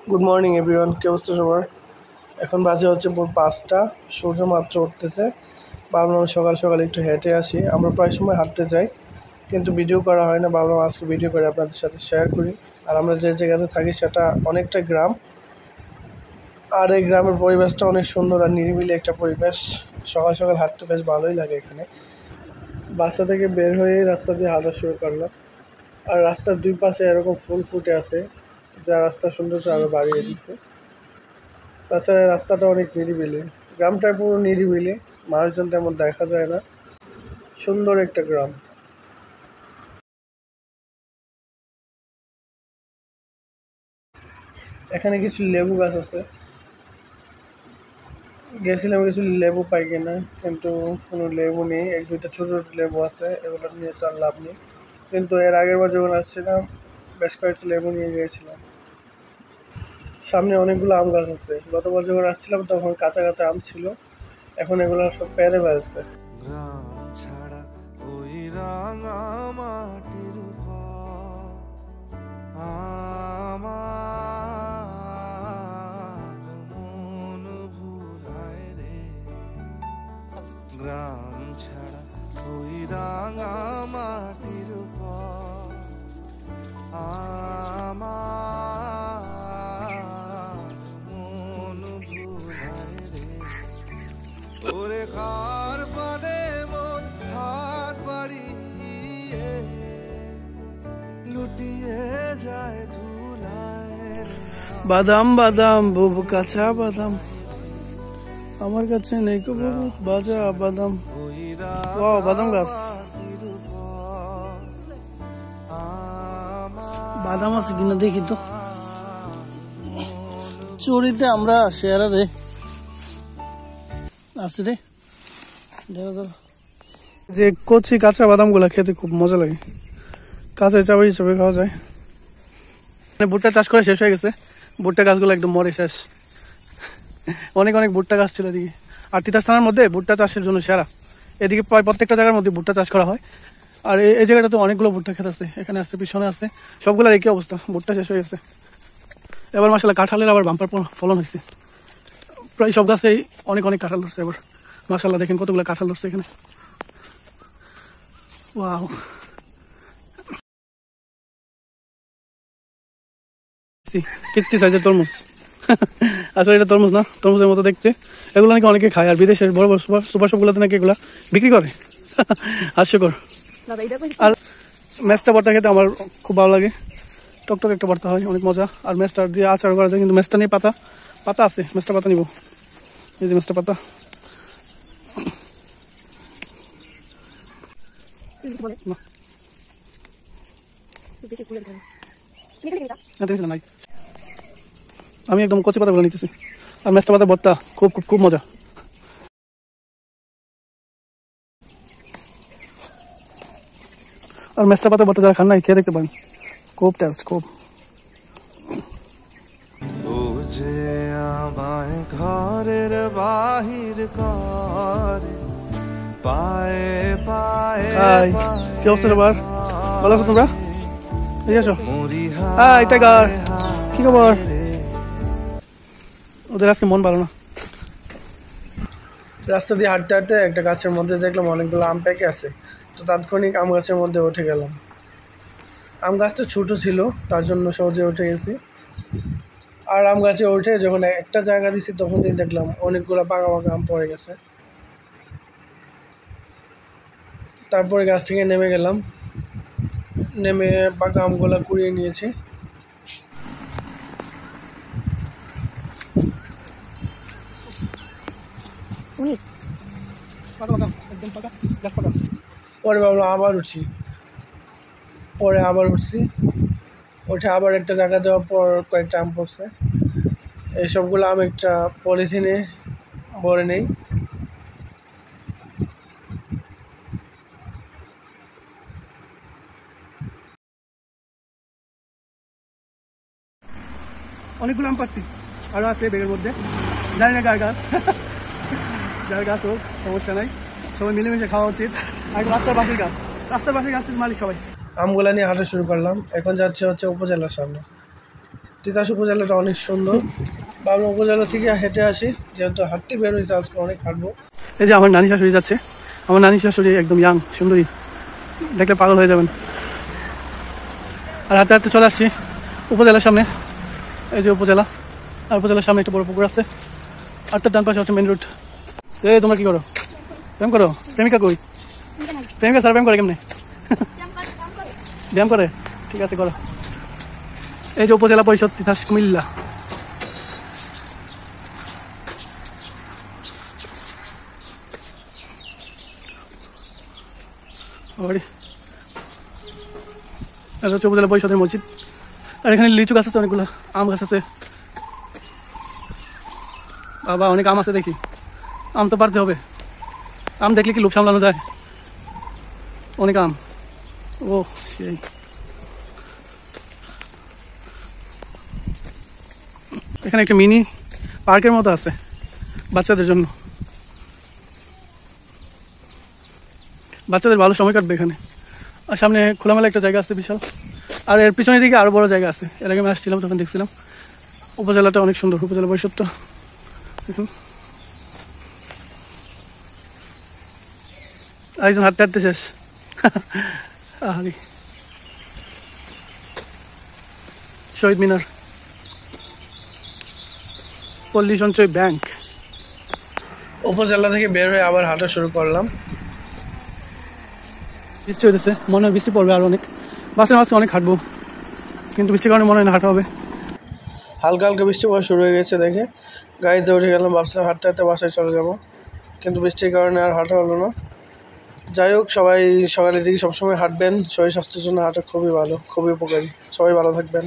Good morning everyone, কি অবস্থা সবার? এখন বাজে হচ্ছে ভোর 5টা, সূর্য মাত্র উঠতেছে। ভাবলাম সকাল সকাল একটু হেঁটে আসি। আমরা প্রায় সময় হাঁটতে যাই, কিন্তু ভিডিও করা হয় না। ভাবলাম আজকে ভিডিও করে আপনাদের সাথে শেয়ার করি। আর আমরা যে জায়গাতে থাকি সেটা অনেকটা গ্রাম, আর এই গ্রামের পরিবেশটা অনেক সুন্দর আর নিরিবিলি একটা পরিবেশ। সকাল সকাল হাঁটতে বেশ ভালোই লাগে এখানে। বাসা থেকে বের হয়ে রাস্তা দিয়ে হাঁটা শুরু করলাম। আর রাস্তার দুই পাশে এরকম ফুল ফুটে আছে, যা রাস্তার সৌন্দর্য আরও বাড়িয়ে দিচ্ছে। তাছাড়া রাস্তাটা অনেক নিরিবিলি, গ্রামটা পুরো নিরিবিলি, মানুষজন তেমন দেখা যায় না। সুন্দর একটা গ্রাম। এখানে কিছু লেবু গাছ আছে, গেছিলাম কিছু লেবু পাই কিনা, কিন্তু কোনো লেবু নেই। এক দুইটা ছোটো ছোটো লেবু আছে, এগুলো নিয়ে তো আর লাভ নেই। কিন্তু এর আগের বার যখন আসছিলাম বেশ কয়েকটা লেবু নিয়ে গিয়েছিলাম। সামনে অনেকগুলো আম গাছ আছে, গতবার যখন আসছিলাম তখন কাঁচা কাঁচা আম ছিল, এখন এগুলো সব পেরে বেড়াচ্ছে। গ্রাম ছাড়া ওই রাঙা মাটির আমার মন ভুলায় রে। গ্রাম ছাড়া ওই রাঙা মাটির আমার মন ভুলায় রে। ওরে খার পানে মন হাত বাড়িয়ে লুটিয়ে যায় ধুলায়। বাদাম বাদাম বুবু কাঁচা বাদাম, আমার কাছে নেই গো বুবু বাজা বাদাম। ওয়াও, বাদাম গাছ, বাদাম আছে কিনা দেখি তো। চুরিতে আমরা শেয়ারা রে আছে রে। যে কচি কাঁচা বাদাম গুলা খেতে খুব মজা লাগে, কাঁচা চাবি হিসাবে খাওয়া যায়। ভুট্টা চাষ করে শেষ হয়ে গেছে, ভুট্টা গাছগুলো একদম মরে শেষ। অনেক অনেক ভুট্টা গাছ ছিল এদিকে। আর তিতাস থানার মধ্যে ভুট্টা চাষের জন্য সেরা। এদিকে প্রায় প্রত্যেকটা জায়গার মধ্যে ভুট্টা চাষ করা হয়। আর এই জায়গাটাতে অনেকগুলো ভুট্টা ক্ষেত আছে, এখানে আছে, পিছনে আছে, সবগুলোর একই অবস্থা, ভুট্টা শেষ হয়ে গেছে। এবার মাশাআল্লাহ কাঁঠালের আবার বাম্পার ফলন হয়েছে, প্রায় সব গাছেই অনেক অনেক কাঁঠাল ধরছে এবার। মাশাআল্লাহ দেখেন কতগুলো কাঁঠাল ধরছে এখানে। ওয়াও, কিচ্ছি সাইজের তরমুজ। আসলে এটা তরমুজ না, তরমুজের মতো দেখতে। এগুলো নাকি অনেকে খায়, আর বিদেশের বড় বড় সুপার শপগুলোতে নাকি এগুলা বিক্রি করে। হাস্যকর। আর ম্যাচটা ভর্তা খেতে আমার খুব ভালো লাগে, টকটক একটা ভর্তা হয়, অনেক মজা। আর ম্যাচটা দিয়ে আচার করা যায়, কিন্তু ম্যাচটা নিয়ে পাতা আছে, ম্যাচটা পাতা নিব। এই যে ম্যাচটা পাতা। আমি একদম কচি পাতাগুলো নিতেছি। আর ম্যাচটা পাতা ভর্তা খুব খুব খুব মজা। আর ম্যাচটা পাতা ভর্তা যারা খান নাই খেয়ে দেখতে পারেন, খুব টেস্ট, খুব। ও যে আমায় ঘরের বাহির করে পায়ে পায়ে। কি অবস্থা সবার? ভালো আছো তোমরা? ঠিক আছো? হাই টাইগার, কি খবর? ওদের আজকে মন ভালো না। রাস্তা দিয়ে হাঁটতে হাঁটতে একটা গাছের মধ্যে দেখলাম অনেকগুলো আম পেকে আছে, তো তাৎক্ষণিক আম গাছের মধ্যে উঠে গেলাম। আম গাছটা ছোটো ছিল, তার জন্য সহজে উঠে গেছি। আর আম গাছে উঠে যখন একটা জায়গা দিছি তখনই দেখলাম অনেকগুলো পাকা পাকা আম পড়ে গেছে। তারপরে গাছ থেকে নেমে গেলাম, নেমে পাকা আমগুলো কুড়িয়ে নিয়েছি। পরে ভাবলাম আবার উঠি, পরে আবার উঠছি, উঠে আবার একটা জায়গা দেওয়ার পর কয়েকটা আম পড়ছে। এই সবগুলো আম একটা পলিথিনে ভরে নেই। অনেকগুলো আম পাচ্ছি, আরও আছে ব্যাগের মধ্যে, জানি না কার গাছ। যার গাছ হোক সমস্যা নাই, সবাই মিলেমিশে খাওয়া উচিত। আর রাস্তার পাশের গাছের মালিক সবাই। আমগুলা নিয়ে হাঁটা শুরু করলাম, এখন যাচ্ছে হচ্ছে উপজেলার সামনে। তিতাস উপজেলাটা অনেক সুন্দর। বাবলা উপজেলা থেকে হেঁটে আসি, যেহেতু হাঁটতে বের হয়েছে আজকে, অনেক হাঁটবো। এই যে আমার নানি শাশুড়ি যাচ্ছে, আমার নানি শাশুড়ি একদম ইয়াং সুন্দরী, দেখলে পাগল হয়ে যাবেন। আর হাঁটতে হাঁটতে চলে আসছি উপজেলার সামনে। এই যে উপজেলা, আর উপজেলার সামনে একটা বড় পুকুর আছে, আর তার ডান পাশে হচ্ছে মেন রোড। এই তোমরা কি করো? প্রেম করো? প্রেমিকা কই? প্রেমিকা স্যার প্রেম করে কেমনে? ব্যায়াম করে? ঠিক আছে করো। এই যে উপজেলা পরিষদ তিতাস কুমিল্লা। এটা হচ্ছে উপজেলা পরিষদের মসজিদ। আর এখানে লিচু গাছ আছে অনেকগুলো, আম গাছ আছে। বাবা অনেক আম আছে দেখি, আম তো পারতে হবে। আম দেখলে কি লোভ সামলানো যায়? অনেক আম। ও সেই এখানে একটা মিনি পার্কের মতো আছে বাচ্চাদের জন্য, বাচ্চাদের ভালো সময় কাটবে এখানে। আর সামনে খোলামেলা একটা জায়গা আছে বিশাল, আর এর পিছনের দিকে আরও বড় জায়গা আছে। এর আগে আমি আসছিলাম তখন দেখছিলাম। উপজেলাটা অনেক সুন্দর, উপজেলা পরিষদটা দেখুন। আরেকজন হাঁটতে হাঁটতে শেষ। আহারি শহীদ মিনার, পল্লী সঞ্চয় ব্যাংক। উপজেলা থেকে বের হয়ে আবার হাঁটা শুরু করলাম। বৃষ্টি হইতেছে, মনে হয় বৃষ্টি পড়বে আর অনেক। বাসের মাঝে অনেক হাঁটবো, কিন্তু বৃষ্টির কারণে মনে হয় না হাঁটা হবে। হালকা হালকা বৃষ্টি পড়া শুরু হয়ে গেছে দেখে গাড়িতে উঠে গেলাম, ভাবছিলাম হাঁটতে হাঁটতে বাসায় চলে যাব, কিন্তু বৃষ্টির কারণে আর হাঁটা হলো না। যাই হোক, সবাই সকালের দিকে সবসময় হাঁটবেন, শরীর স্বাস্থ্যের জন্য হাঁটা খুবই ভালো, খুবই উপকারী। সবাই ভালো থাকবেন।